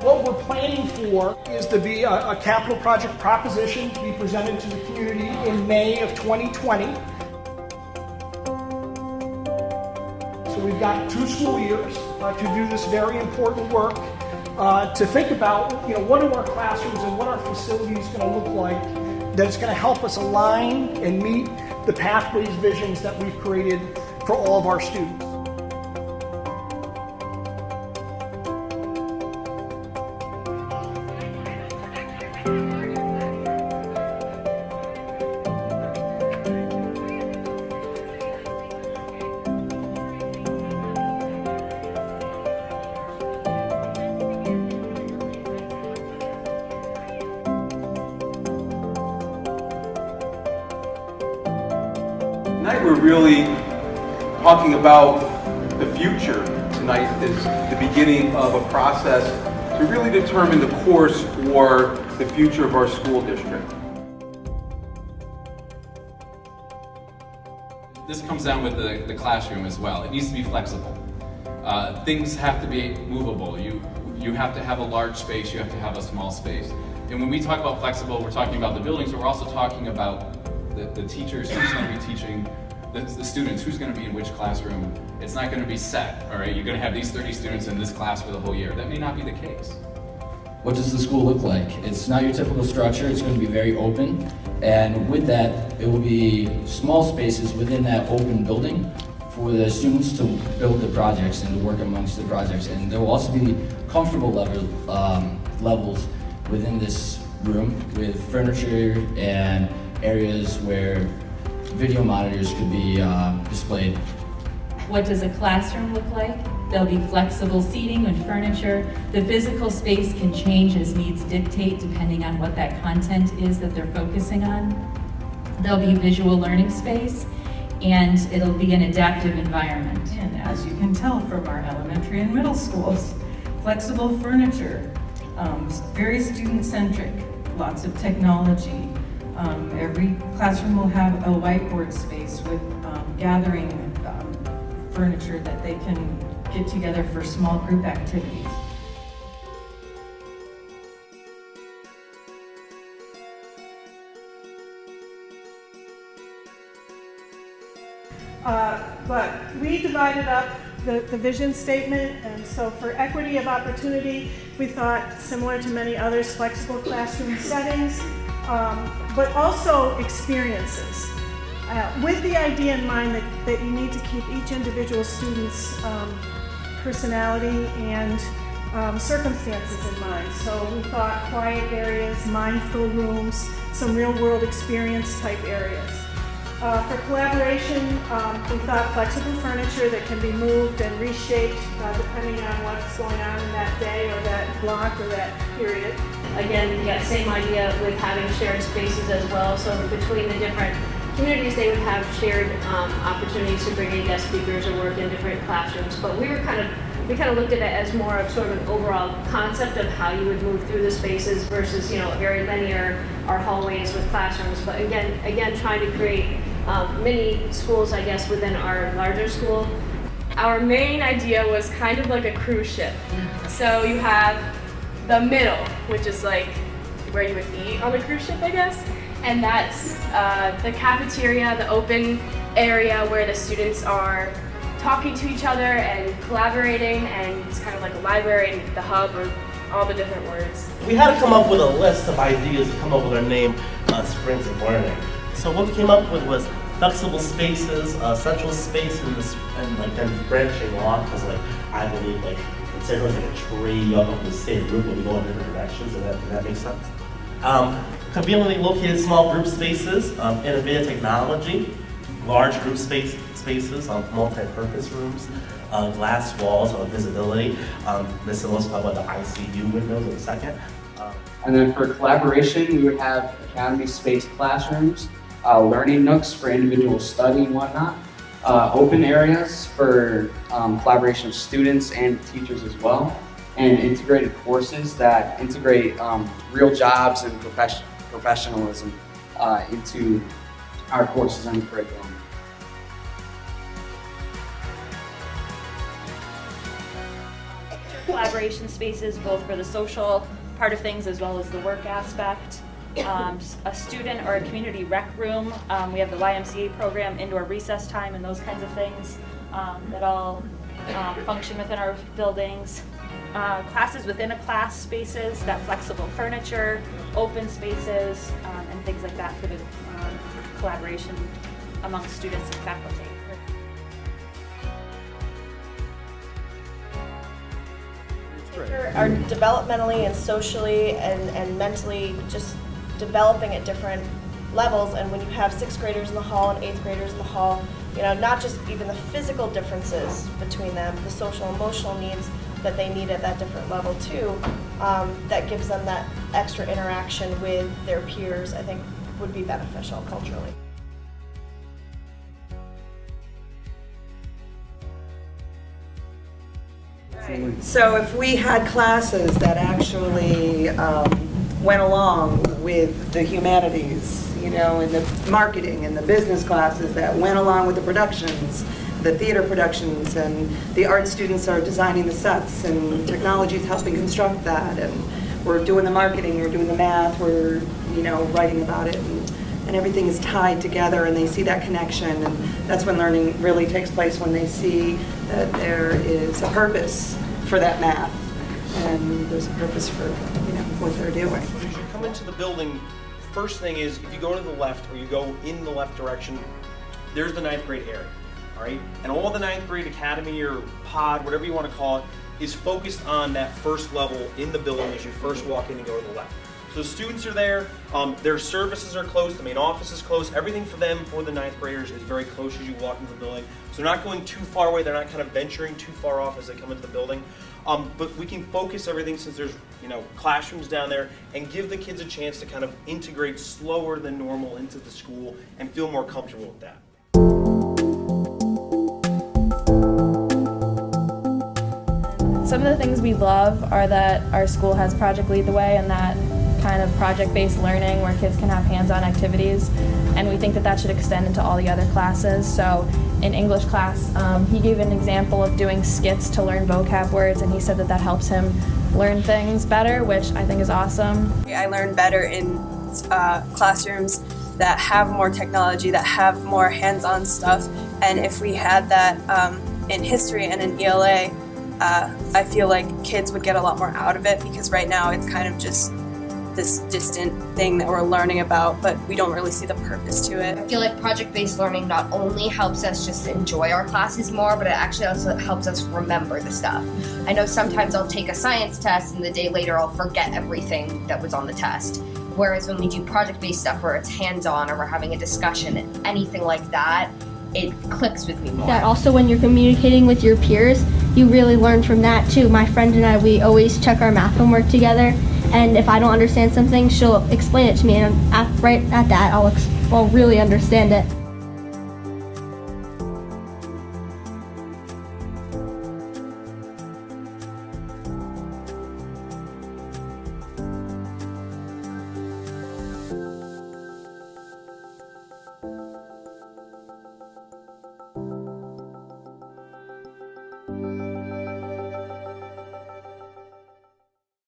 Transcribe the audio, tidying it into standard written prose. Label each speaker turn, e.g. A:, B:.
A: What we're planning for is to be a capital project proposition to be presented to the community in May of 2020. So we've got 2 school years to do this very important work, to think about, what are our classrooms and what our facilities going to look like that's going to help us align and meet the pathways visions that we've created for all of our students.
B: Tonight we're really talking about the future. Tonight is the beginning of a process to really determine the course for the future of our school district.
C: This comes down with the classroom as well. It needs to be flexible. Things have to be movable. You have to have a large space, you have to have a small space. And when we talk about flexible, we're talking about the buildings, but we're also talking about the teachers, who's going to be teaching, the students, who's going to be in which classroom. It's not going to be set, all right? You're going to have these 30 students in this class for the whole year. That may not be the case.
D: What does the school look like? It's not your typical structure. It's going to be very open, and with that, it will be small spaces within that open building for the students to build the projects and to work amongst the projects. And there will also be comfortable levels within this room with furniture and areas where video monitors could be displayed.
E: What does a classroom look like? There'll be flexible seating and furniture. The physical space can change as needs dictate depending on what that content is that they're focusing on. There'll be visual learning space, and it'll be an adaptive environment.
F: And as you can tell from our elementary and middle schools, flexible furniture, very student-centric, lots of technology. Every classroom will have a whiteboard space with gathering furniture that they can get together for small group activities.
G: But we divided up the vision statement, and so for equity of opportunity, we thought, similar to many others, flexible classroom settings, but also experiences. With the idea in mind that you need to keep each individual student's personality and circumstances in mind. So we thought quiet areas, mindful rooms, some real-world experience type areas. For collaboration, we thought flexible furniture that can be moved and reshaped depending on what's going on in that day or that block or that period.
H: Again, yeah, same idea with having shared spaces as well. So between the different communities, they would have shared opportunities to bring in guest speakers or work in different classrooms. But we kind of looked at it as more of sort of an overall concept of how you would move through the spaces versus, very linear, our hallways with classrooms. But again, trying to create mini schools, I guess, within our larger school.
I: Our main idea was kind of like a cruise ship. So you have the middle, which is like where you would eat on the cruise ship, I guess. And that's the cafeteria, the open area where the students are talking to each other and collaborating, and it's kind of like a library and the hub, or all the different words.
J: We had to come up with a list of ideas to come up with our name, Springs of Learning. So what we came up with was flexible spaces, central space, and then branching off, because I believe consider it like a tree up of the same group when we go in different directions, and that makes sense. Conveniently located small group spaces, innovative technology, large group spaces, multi-purpose rooms, glass walls, visibility. This will also talk about the ICU windows in a second.
K: And then for collaboration, we would have academy space classrooms, learning nooks for individual study and whatnot, open areas for collaboration of students and teachers as well, and integrated courses that integrate real jobs and professionalism into our courses and curriculum.
L: collaboration spaces, both for the social part of things as well as the work aspect. A student or a community rec room. We have the YMCA program, indoor recess time, and those kinds of things that all function within our buildings. Classes within a class spaces, that flexible furniture, open spaces, and things like that for the collaboration among students and faculty.
M: Are developmentally and socially and mentally just developing at different levels, and when you have 6th graders in the hall and 8th graders in the hall, you know, not just even the physical differences between them, the social emotional needs that they need at that different level too, that gives them that extra interaction with their peers, I think would be beneficial culturally.
N: So if we had classes that actually went along with the humanities, you know, and the marketing and the business classes that went along with the productions, the theater productions, and the art students are designing the sets, and technology is helping construct that, and we're doing the marketing, we're doing the math, we're, you know, writing about it, and everything is tied together, and they see that connection, and that's when learning really takes place, when they see that there is a purpose for that math, and there's a purpose for, you know, what they're doing.
O: As you come into the building, first thing is, if you go to the left, or you go in the left direction, there's the 9th grade area, all right? And all the 9th grade academy or pod, whatever you want to call it, is focused on that first level in the building as you first walk in and go to the left. So the students are there, their services are close, the main office is close, everything for them, for the 9th graders, is very close as you walk into the building. So they're not going too far away, they're not kind of venturing too far off as they come into the building. But we can focus everything, since there's, you know, classrooms down there, and give the kids a chance to kind of integrate slower than normal into the school and feel more comfortable with that.
I: Some of the things we love are that our school has Project Lead the Way, and that kind of project-based learning where kids can have hands-on activities, and we think that that should extend into all the other classes. So in English class, he gave an example of doing skits to learn vocab words, and he said that that helps him learn things better, which I think is awesome.
P: I learn better in classrooms that have more technology, that have more hands-on stuff, and if we had that in history and in ELA, I feel like kids would get a lot more out of it, because right now it's kind of just this distant thing that we're learning about, but we don't really see the purpose to it.
Q: I feel like project-based learning not only helps us just enjoy our classes more, but it actually also helps us remember the stuff. I know sometimes I'll take a science test and the day later I'll forget everything that was on the test. Whereas when we do project-based stuff where it's hands-on or we're having a discussion, anything like that, it clicks with me more.
R: That also when you're communicating with your peers, you really learn from that too. My friend and I, we always check our math homework together, and if I don't understand something, she'll explain it to me, and right at that, I'll really understand it.